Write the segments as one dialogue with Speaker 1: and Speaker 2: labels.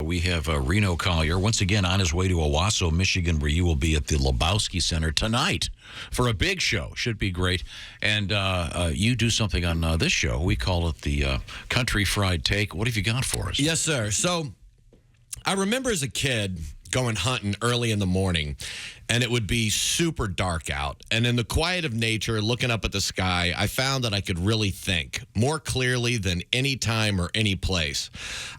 Speaker 1: we have Reno Collier once again on his way to Owasso, Michigan, where you will be at the Lebowski Center tonight for a big show. Should be great. And you do something on this show. We call it the Country Fried Take. What have you got for us?
Speaker 2: Yes, sir. So I remember as a kid going hunting early in the morning, and it would be super dark out. And in the quiet of nature, looking up at the sky, I found that I could really think more clearly than any time or any place.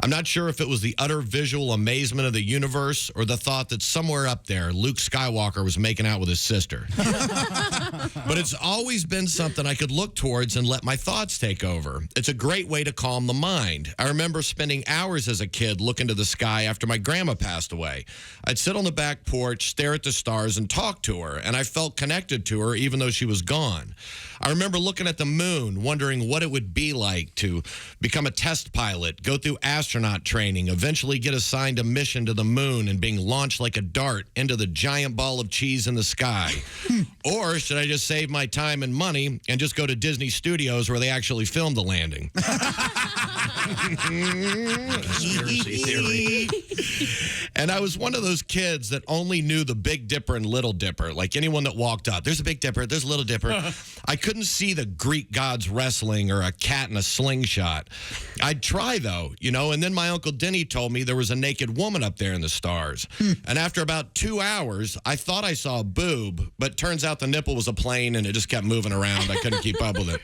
Speaker 2: I'm not sure if it was the utter visual amazement of the universe or the thought that somewhere up there, Luke Skywalker was making out with his sister. But it's always been something I could look towards and let my thoughts take over. It's a great way to calm the mind. I remember spending hours as a kid looking to the sky after my grandma passed away. I'd sit on the back porch, stare at the stars, and talk to her, and I felt connected to her even though she was gone. I remember looking at the moon, wondering what it would be like to become a test pilot, go through astronaut training, eventually get assigned a mission to the moon and being launched like a dart into the giant ball of cheese in the sky. Or should I just save my time and money and just go to Disney Studios where they actually filmed the landing?
Speaker 1: Conspiracy theory.
Speaker 2: And I was one of those kids that only knew the Big Dipper and Little Dipper. Like anyone that walked up, there's a Big Dipper, there's a Little Dipper. I couldn't see the Greek gods wrestling or a cat in a slingshot. I'd try, though, you know, and then my Uncle Denny told me there was a naked woman up there in the stars. And after about 2 hours, I thought I saw a boob, but turns out the nipple was a plane and it just kept moving around. I couldn't keep up with it.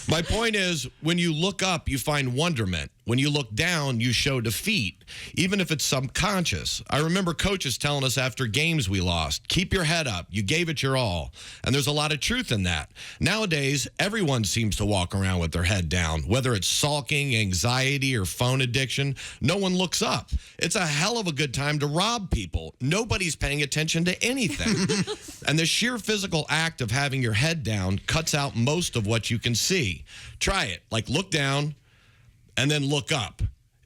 Speaker 2: My point is, when you look up, you find wonderment. When you look down, you show defeat, even if it's subconscious. I remember coaches telling us after games we lost, keep your head up. You gave it your all. And there's a lot of truth in that. Nowadays, everyone seems to walk around with their head down, whether it's sulking, anxiety, or phone addiction. No one looks up. It's a hell of a good time to rob people. Nobody's paying attention to anything. And the sheer physical act of having your head down cuts out most of what you can see. Try it. Like, look down and then look up.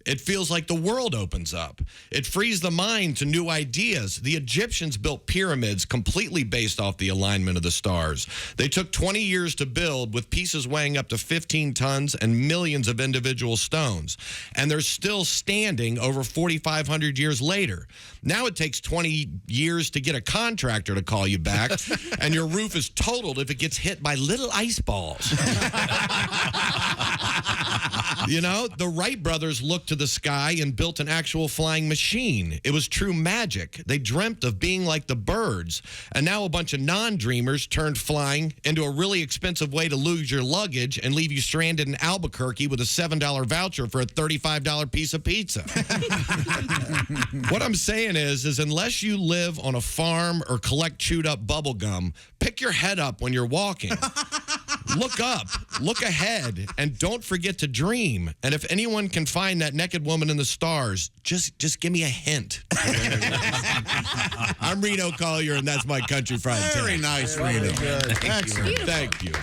Speaker 2: It feels like the world opens up. It frees the mind to new ideas. The Egyptians built pyramids completely based off the alignment of the stars. They took 20 years to build with pieces weighing up to 15 tons and millions of individual stones. And they're still standing over 4,500 years later. Now it takes 20 years to get a contractor to call you back, and your roof is totaled if it gets hit by little ice balls. You know, the Wright brothers looked to the sky and built an actual flying machine. It was true magic. They dreamt of being like the birds. And now a bunch of non-dreamers turned flying into a really expensive way to lose your luggage and leave you stranded in Albuquerque with a $7 voucher for a $35 piece of pizza. What I'm saying is unless you live on a farm or collect chewed up bubble gum, pick your head up when you're walking. Look up, look ahead, and don't forget to dream. And if anyone can find that naked woman in the stars, just give me a hint. I'm Reno Collier, and that's my Country Fried Take.
Speaker 3: Very nice, Reno.
Speaker 1: Excellent.
Speaker 2: Thank you.